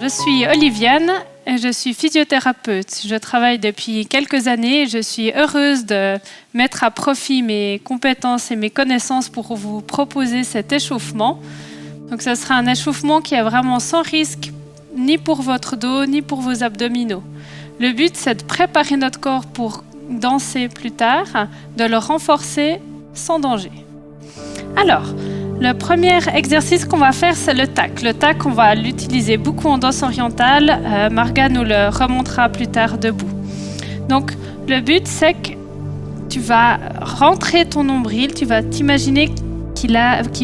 Je suis Oliviane et je suis physiothérapeute. Je travaille depuis quelques années et je suis heureuse de mettre à profit mes compétences et mes connaissances pour vous proposer cet échauffement. Donc ce sera un échauffement qui est vraiment sans risque, ni pour votre dos, ni pour vos abdominaux. Le but, c'est de préparer notre corps pour danser plus tard, de le renforcer sans danger. Alors, le premier exercice qu'on va faire, c'est le tac. Le tac, on va l'utiliser beaucoup en danse orientale. Marga nous le remontera plus tard debout. Donc, le but, c'est que tu vas rentrer ton nombril, tu vas t'imaginer qu'il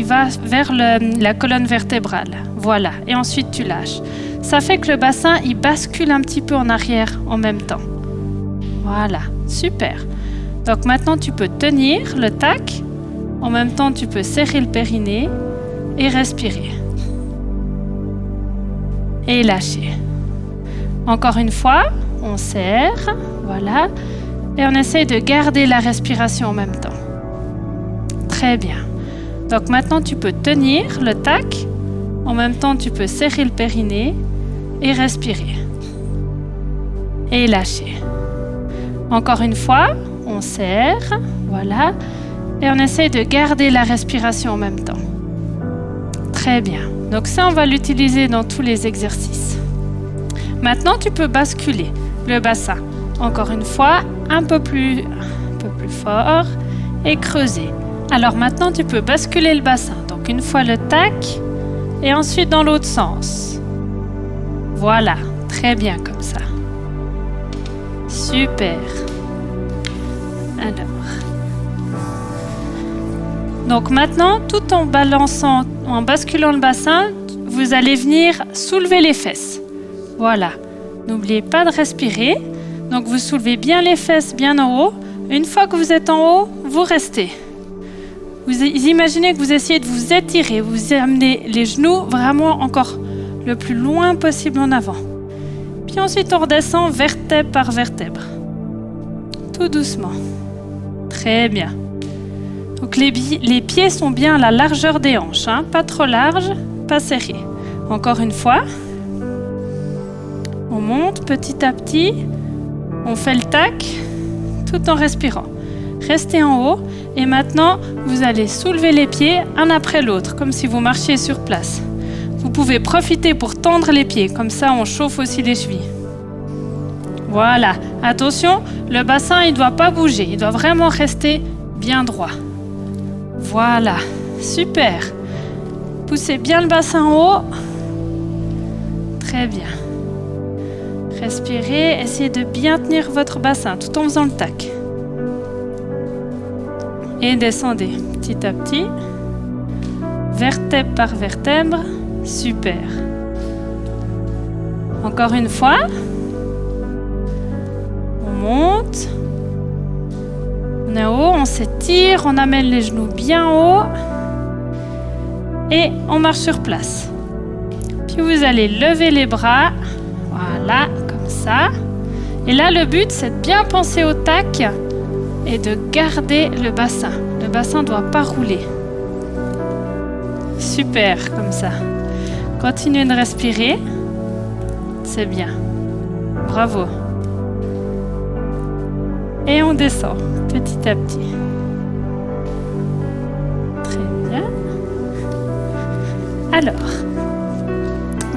va vers la colonne vertébrale. Voilà. Et ensuite, tu lâches. Ça fait que le bassin, il bascule un petit peu en arrière en même temps. Voilà. Super. Donc, maintenant, tu peux tenir le tac. En même temps, tu peux serrer le périnée et respirer. Et lâcher. Encore une fois, on serre, voilà, et on essaye de garder la respiration en même temps. Très bien. Donc maintenant, tu peux tenir le tac. En même temps, tu peux serrer le périnée et respirer. Et lâcher. Encore une fois, on serre, voilà. Et on essaye de garder la respiration en même temps. Très bien. Donc ça, on va l'utiliser dans tous les exercices. Maintenant, tu peux basculer le bassin. Encore une fois, un peu plus fort et creuser. Alors maintenant, tu peux basculer le bassin. Donc une fois le tac et ensuite dans l'autre sens. Voilà. Très bien comme ça. Super. Alors. Donc maintenant, tout en balançant, en basculant le bassin, vous allez venir soulever les fesses. Voilà. N'oubliez pas de respirer. Donc vous soulevez bien les fesses, bien en haut. Une fois que vous êtes en haut, vous restez. Vous imaginez que vous essayez de vous étirer. Vous amenez les genoux vraiment encore le plus loin possible en avant. Puis ensuite, on redescend vertèbre par vertèbre. Tout doucement. Très bien. Donc les pieds sont bien à la largeur des hanches, hein? Pas trop large, pas serré. Encore une fois. On monte petit à petit. On fait le tac tout en respirant. Restez en haut et maintenant vous allez soulever les pieds un après l'autre, comme si vous marchiez sur place. Vous pouvez profiter pour tendre les pieds, comme ça on chauffe aussi les chevilles. Voilà. Attention, le bassin il ne doit pas bouger, il doit vraiment rester bien droit. Voilà, super. Poussez bien le bassin en haut. Très bien. Respirez, essayez de bien tenir votre bassin tout en faisant le tac. Et descendez petit à petit. Vertèbre par vertèbre. Super. Encore une fois. On monte. On est en haut, on s'étire, on amène les genoux bien haut et on marche sur place. Puis vous allez lever les bras, voilà, comme ça. Et là, le but, c'est de bien penser au tac et de garder le bassin. Le bassin ne doit pas rouler. Super, comme ça. Continuez de respirer. C'est bien. Bravo. Et on descend petit à petit. Très bien. Alors,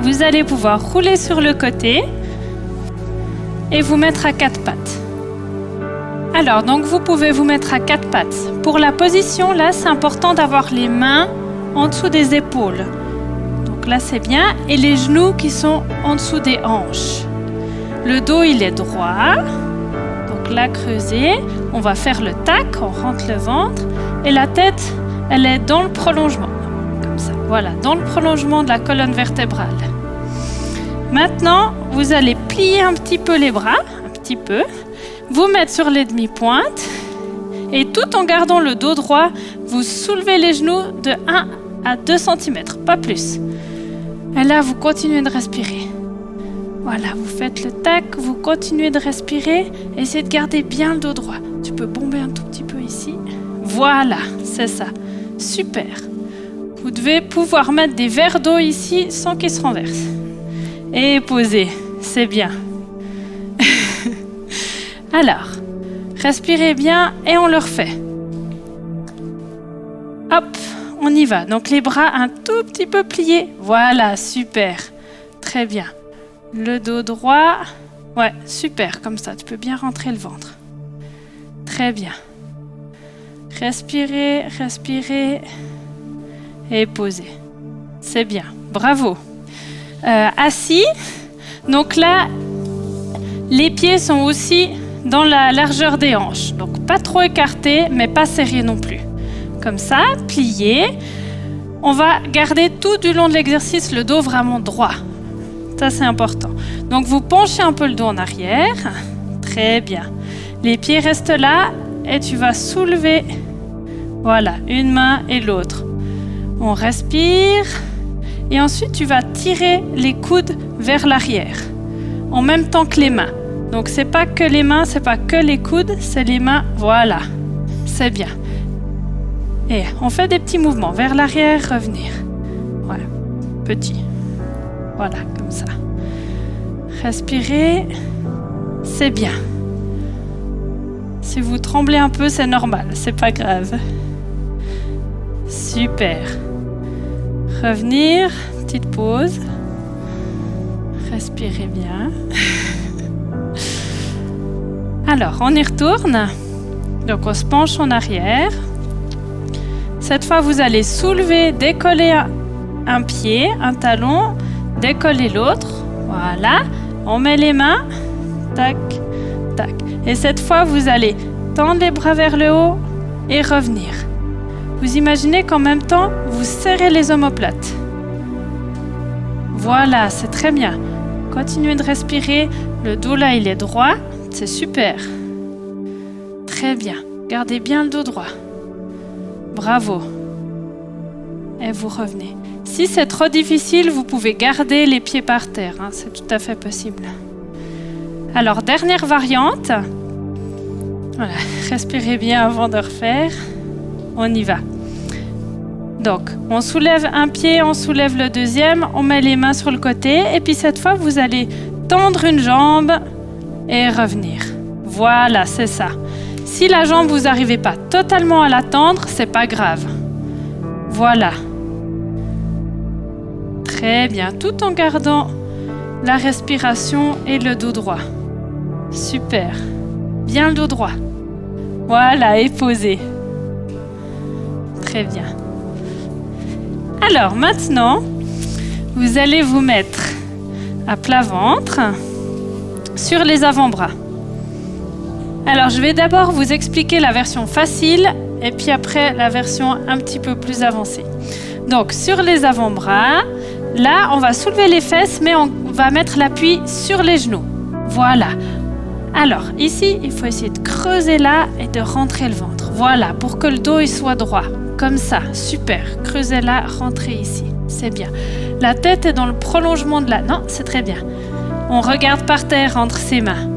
vous allez pouvoir rouler sur le côté et vous mettre à quatre pattes. Alors, donc vous pouvez vous mettre à quatre pattes. Pour la position, là, c'est important d'avoir les mains en dessous des épaules. Donc là, c'est bien. Et les genoux qui sont en dessous des hanches. Le dos, il est droit. Là, creuser, on va faire le tac, on rentre le ventre et la tête, elle est dans le prolongement, comme ça, voilà, dans le prolongement de la colonne vertébrale. Maintenant, vous allez plier un petit peu les bras, un petit peu, vous mettre sur les demi-pointes et tout en gardant le dos droit, vous soulevez les genoux de 1 à 2 cm, pas plus. Et là, vous continuez de respirer. Voilà, vous faites le tac, vous continuez de respirer, essayez de garder bien le dos droit. Tu peux bomber un tout petit peu ici. Voilà, c'est ça. Super. Vous devez pouvoir mettre des verres d'eau ici sans qu'ils se renversent. et posez. C'est bien. Alors, respirez bien et on le refait. Hop, on y va. Donc les bras un tout petit peu pliés. Voilà, super. Très bien. Le dos droit. Ouais, super, comme ça. Tu peux bien rentrer le ventre. Très bien. Respirez, respirez et posez. C'est bien. Bravo. Assis. Donc là, les pieds sont aussi dans la largeur des hanches. Donc pas trop écartés, mais pas serrés non plus. Comme ça, plié. On va garder tout du long de l'exercice le dos vraiment droit. Ça, c'est important. Donc, vous penchez un peu le dos en arrière. Très bien. Les pieds restent là et tu vas soulever. Voilà, une main et l'autre. On respire. Et ensuite, tu vas tirer les coudes vers l'arrière. En même temps que les mains. Donc, c'est pas que les mains, c'est pas que les coudes, c'est les mains. Voilà. C'est bien. Et on fait des petits mouvements vers l'arrière, revenir. Voilà, petit. Voilà, comme ça. Respirez. C'est bien. Si vous tremblez un peu, c'est normal, c'est pas grave. Super. Revenir, petite pause. Respirez bien. Alors, on y retourne. Donc, on se penche en arrière. Cette fois, vous allez soulever, décoller un pied, un talon, décoller l'autre. Voilà. On met les mains. Tac, tac. Et cette fois, vous allez tendre les bras vers le haut et revenir. Vous imaginez qu'en même temps, vous serrez les omoplates. Voilà, c'est très bien. Continuez de respirer. Le dos là, il est droit. C'est super. Très bien. Gardez bien le dos droit. Bravo. Et vous revenez. Si c'est trop difficile, vous pouvez garder les pieds par terre. Hein, c'est tout à fait possible. Alors, dernière variante. Voilà, respirez bien avant de refaire. On y va. Donc, on soulève un pied, on soulève le deuxième, on met les mains sur le côté. Et puis cette fois, vous allez tendre une jambe et revenir. Voilà, c'est ça. Si la jambe, vous n'arrivez pas totalement à la tendre, c'est pas grave. Voilà. Très bien, tout en gardant la respiration et le dos droit. Super. Bien le dos droit. Voilà, et posé. Très bien. Alors, maintenant, vous allez vous mettre à plat ventre sur les avant-bras. Alors, je vais d'abord vous expliquer la version facile et puis après la version un petit peu plus avancée. Donc, sur les avant-bras, là, on va soulever les fesses, mais on va mettre l'appui sur les genoux. Voilà. Alors, ici, il faut essayer de creuser là et de rentrer le ventre. Voilà, pour que le dos il soit droit. Comme ça, super. Creusez là, rentrez ici. C'est bien. La tête est dans le prolongement de la... Non, c'est très bien. On regarde par terre entre ses mains.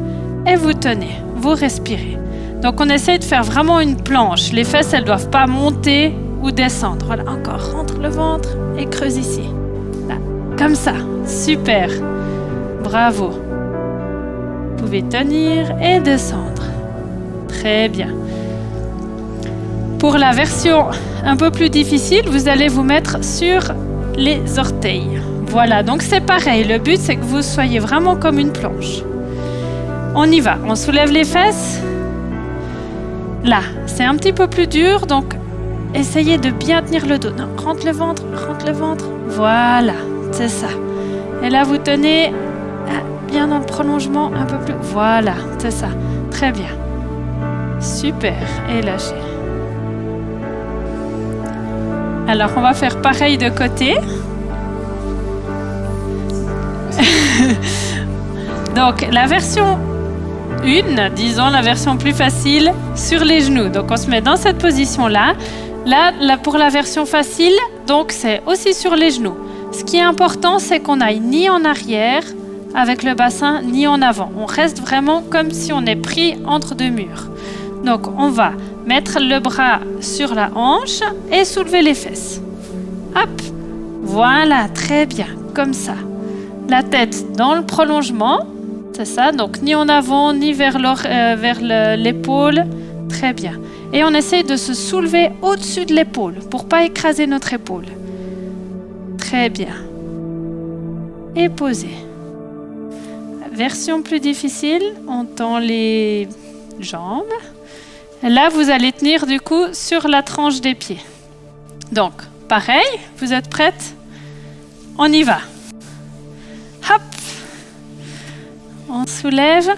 Et vous tenez, vous respirez. Donc, on essaye de faire vraiment une planche. Les fesses, elles ne doivent pas monter ou descendre. Voilà, encore, rentre le ventre et creuse ici. Là, comme ça, super. Bravo. Vous pouvez tenir et descendre. Très bien. Pour la version un peu plus difficile, vous allez vous mettre sur les orteils. Voilà, donc c'est pareil. Le but, c'est que vous soyez vraiment comme une planche. On y va. On soulève les fesses. Là, c'est un petit peu plus dur, donc essayez de bien tenir le dos. Non, rentre le ventre, rentre le ventre. Voilà, c'est ça. Et là, vous tenez bien dans le prolongement, un peu plus. Voilà, c'est ça. Très bien. Super. Et lâchez. Alors, on va faire pareil de côté. Donc, la version 1, disons la version plus facile, sur les genoux. Donc, on se met dans cette position-là. Là, pour la version facile, donc c'est aussi sur les genoux. Ce qui est important, c'est qu'on n'aille ni en arrière avec le bassin, ni en avant. On reste vraiment comme si on est pris entre deux murs. Donc, on va mettre le bras sur la hanche et soulever les fesses. Hop, voilà, très bien, comme ça. La tête dans le prolongement. C'est ça, donc ni en avant, ni vers l'épaule. Très bien. Et on essaye de se soulever au-dessus de l'épaule pour ne pas écraser notre épaule. Très bien. Et poser. Version plus difficile, on tend les jambes. Et là, vous allez tenir du coup sur la tranche des pieds. Donc, pareil, vous êtes prêtes? On y va. Hop. On soulève.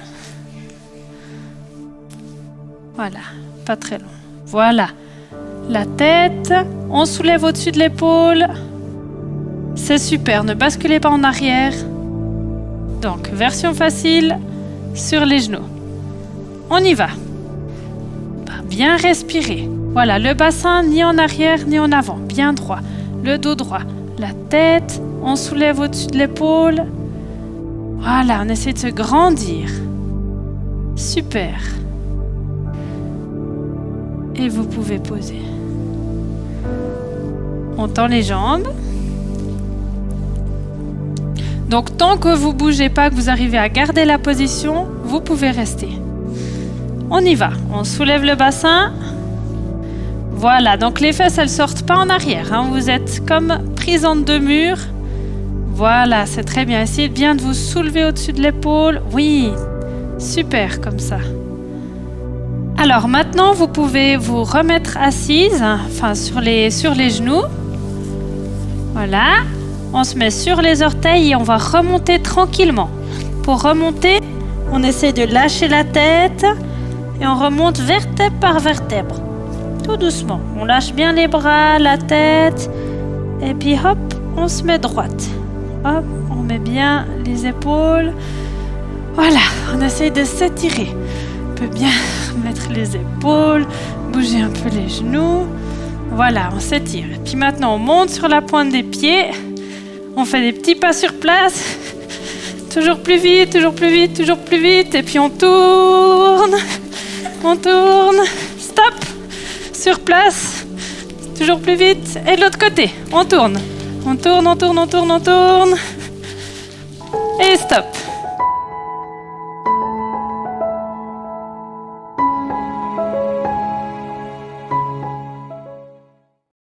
Voilà, pas très long. Voilà. La tête, on soulève au-dessus de l'épaule. C'est super, ne basculez pas en arrière. Donc, version facile, sur les genoux. On y va. Bien respirer. Voilà, le bassin ni en arrière ni en avant, bien droit. Le dos droit. La tête, on soulève au-dessus de l'épaule. Voilà, on essaie de se grandir. Super. Et vous pouvez poser. On tend les jambes. Donc, tant que vous ne bougez pas, que vous arrivez à garder la position, vous pouvez rester. On y va. On soulève le bassin. Voilà, donc les fesses, elles ne sortent pas en arrière. Hein. Vous êtes comme prise entre deux murs. Voilà, c'est très bien. Essayez bien de vous soulever au-dessus de l'épaule. Oui, super, comme ça. Alors, maintenant, vous pouvez vous remettre assise, enfin, sur les genoux. Voilà. On se met sur les orteils et on va remonter tranquillement. Pour remonter, on essaie de lâcher la tête et on remonte vertèbre par vertèbre. Tout doucement. On lâche bien les bras, la tête et puis hop, on se met droite. Hop, on met bien les épaules. Voilà, on essaie de s'étirer. On peut bien mettre les épaules, bouger un peu les genoux. Voilà, on s'étire. Et puis maintenant, on monte sur la pointe des pieds. On fait des petits pas sur place. Toujours plus vite, toujours plus vite, toujours plus vite. Et puis on tourne. On tourne. Stop. Sur place. Toujours plus vite. Et de l'autre côté, on tourne. On tourne, on tourne, on tourne, on tourne. Et stop.